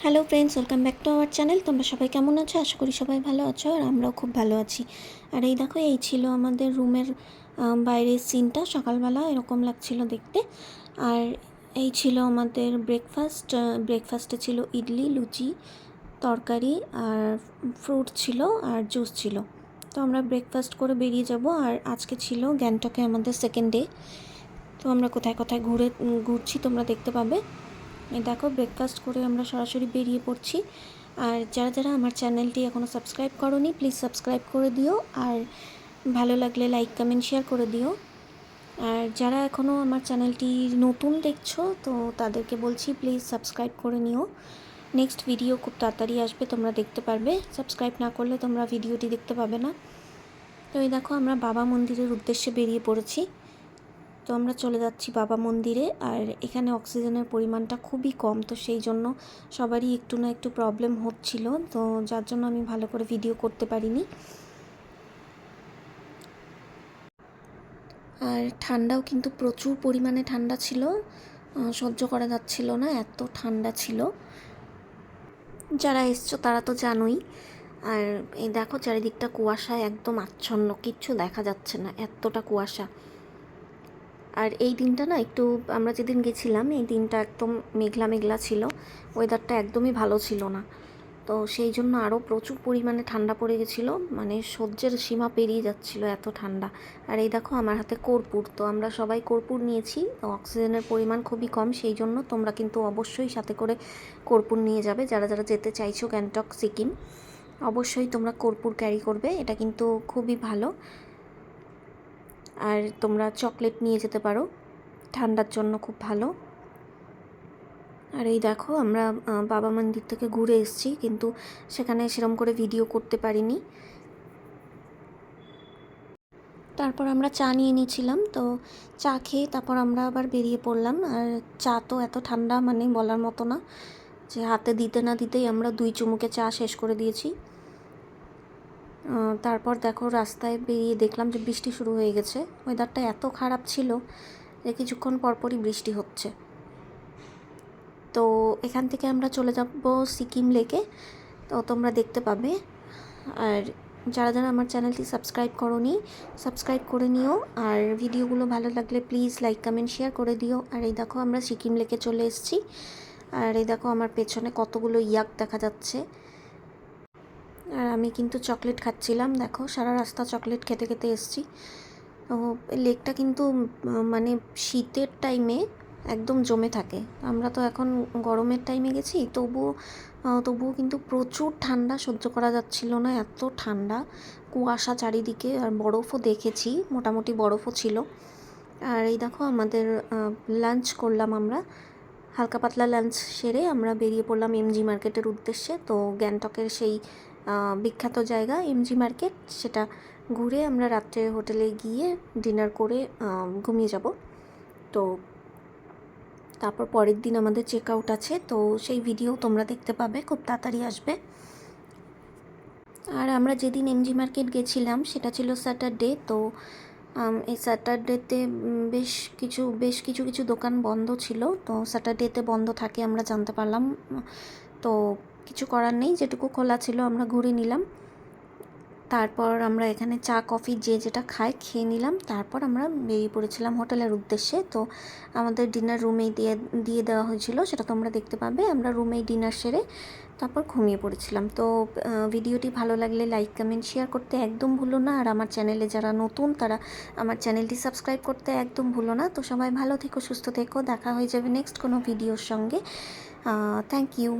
Hello friends, welcome back to our channel. তোমরা সবাই কেমন আছো? আশা করি সবাই ভালো আছো, আর আমরাও খুব ভালো আছি। আর এই দেখো, এই ছিল আমাদের রুমের বাইরের সিনটা। সকালবেলা এরকম লাগছিল দেখতে। আর এই ছিল আমাদের ব্রেকফাস্টে ছিল ইডলি, লুচি, তরকারি আর ফ্রুট ছিল আর জুস ছিল। তো আমরা ব্রেকফাস্ট করে বেরিয়ে যাব। আর আজকে ছিল গ্যাংটকে আমাদের সেকেন্ড ডে। তো আমরা কোথায় কোথায় ঘুরছি তোমরা দেখতে পাবে। এই দেখো, ব্রেকফাস্ট করে আমরা সরাসরি বেরিয়ে পড়ছি। আর যারা যারা আমার চ্যানেলটি এখনও সাবস্ক্রাইব করোনি, প্লিজ সাবস্ক্রাইব করে দিও। আর ভালো লাগলে লাইক কমেন্ট শেয়ার করে দিও। আর যারা এখনও আমার চ্যানেলটি নতুন দেখছো, তো তাদেরকে বলছি প্লিজ সাবস্ক্রাইব করে নিও। নেক্সট ভিডিও খুব তাড়াতাড়ি আসবে, তোমরা দেখতে পারবে। সাবস্ক্রাইব না করলে তোমরা ভিডিওটি দেখতে পাবে না। তো এই দেখো, আমরা বাবা মন্দিরের উদ্দেশ্যে বেরিয়ে পড়েছি। তো আমরা চলে যাচ্ছি বাবা মন্দিরে। আর এখানে অক্সিজেনের পরিমাণটা খুবই কম, তো সেই জন্য সবারই একটু না একটু প্রবলেম হচ্ছিল, তো যার জন্য আমি ভালো করে ভিডিও করতে পারিনি। আর ঠান্ডাও কিন্তু প্রচুর পরিমাণে ঠান্ডা ছিল, সহ্য করা যাচ্ছিল না, এত ঠান্ডা ছিল। যারা এসছো তারা তো জানোই। আর এই দেখো, চারিদিকটা কুয়াশায় একদম আচ্ছন্ন, কিচ্ছু দেখা যাচ্ছে না, এতটা কুয়াশা। আর এই দিনটা না একটু, আমরা যেদিন গেছিলাম এই দিনটা একদম মেঘলা মেঘলা ছিল, ওয়েদারটা একদমই ভালো ছিল না। তো সেই জন্য আরও প্রচুর পরিমাণে ঠান্ডা পড়ে গেছিলো, মানে সহ্যের সীমা পেরিয়ে যাচ্ছিলো, এত ঠান্ডা। আর এই দেখো, আমার হাতে কর্পূর, তো আমরা সবাই কর্পূর নিয়েছি। অক্সিজেনের পরিমাণ খুবই কম, সেই জন্য তোমরা কিন্তু অবশ্যই সাথে করে কর্পূর নিয়ে যাবে। যারা যারা যেতে চাইছো গ্যাংটক সিকিম, অবশ্যই তোমরা কর্পূর ক্যারি করবে, এটা কিন্তু খুবই ভালো। আর তোমরা চকলেট নিয়ে যেতে পারো, ঠান্ডার জন্য খুব ভালো। আর এই দেখো, আমরা বাবা মন্দির থেকে ঘুরে এসেছি, কিন্তু সেখানে সেরকম করে ভিডিও করতে পারিনি। তারপর আমরা চা নিয়ে নিয়েছিলাম, তো চা খেয়ে তারপর আমরা আবার বেরিয়ে পড়লাম। আর চা তো এত ঠান্ডা, মানে বলার মতো না, যে হাতে দিতে না দিতেই আমরা 2 চুমুকে চা শেষ করে দিয়েছি। তারপর দেখো, রাস্তায় বেরিয়ে দেখলাম যে বৃষ্টি শুরু হয়ে গেছে। ওয়েদারটা এত খারাপ ছিল যে কিছুক্ষণ পরপরই বৃষ্টি হচ্ছে। তো এখান থেকে আমরা চলে যাব সিকিম লেকে, তো তোমরা দেখতে পাবে। আর যারা যারা আমার চ্যানেলটি সাবস্ক্রাইব করোনি, সাবস্ক্রাইব করে নিও। আর ভিডিওগুলো ভালো লাগলে প্লিজ লাইক কমেন্ট শেয়ার করে দিও। আর এই দেখো, আমরা সিকিম লেকে চলে এসেছি। আর এই দেখো, আমার পেছনে কতগুলো ইয়াক দেখা যাচ্ছে। আর আমি কিন্তু চকলেট খাচ্ছিলাম, দেখো সারা রাস্তা চকলেট খেতে খেতে এসেছি। তো লেকটা কিন্তু মানে শীতের টাইমে একদম জমে থাকে। আমরা তো এখন গরমের টাইমে গেছি, তবুও কিন্তু প্রচুর ঠান্ডা, সহ্য করা যাচ্ছিল না, এত ঠান্ডা, কুয়াশা চারিদিকে। আর বরফও দেখেছি, মোটামুটি বরফও ছিল। আর এই দেখো, আমাদের লাঞ্চ করলাম আমরা, হালকা পাতলা লাঞ্চ সেরে আমরা বেরিয়ে পড়লাম এমজি মার্কেটের উদ্দেশ্যে। তো গ্যাংটকের সেই বিখ্যাত জায়গা এমজি মার্কেট, সেটা ঘুরে আমরা রাত্রে হোটেলে গিয়ে ডিনার করে ঘুমিয়ে যাব। তো তারপর পরের দিন আমাদের চেক আউট আছে, তো সেই ভিডিও তোমরা দেখতে পাবে, খুব তাড়াতাড়ি আসবে। আর আমরা যেদিন এমজি মার্কেট গেছিলাম সেটা ছিল স্যাটারডে। তো এই স্যাটারডেতে বেশ কিছু দোকান বন্ধ ছিল, তো স্যাটারডেতে বন্ধ থাকে আমরা জানতে পারলাম। তো কিছু করার নেই, যেটুকু খোলা ছিল আমরা ঘুরে নিলাম। তারপর আমরা এখানে চা কফি যে যেটা খায় খেয়ে নিলাম। তারপর আমরা বেরিয়ে পড়েছিলাম হোটেলের উদ্দেশ্যে। তো আমাদের ডিনার রুমেই দিয়ে দেওয়া হয়েছিল, সেটা তোমরা দেখতে পাবে। আমরা রুমেই ডিনার সেরে তারপর ঘুমিয়ে পড়েছিলাম। তো ভিডিওটি ভালো লাগলে লাইক কমেন্ট শেয়ার করতে একদম ভুলো না। আর আমার চ্যানেলে যারা নতুন, তারা আমার চ্যানেলটি সাবস্ক্রাইব করতে একদম ভুলো না। তো সবাই ভালো থেকো, সুস্থ থেকো, দেখা হয়ে যাবে নেক্সট কোনো ভিডিওর সঙ্গে। Thank you.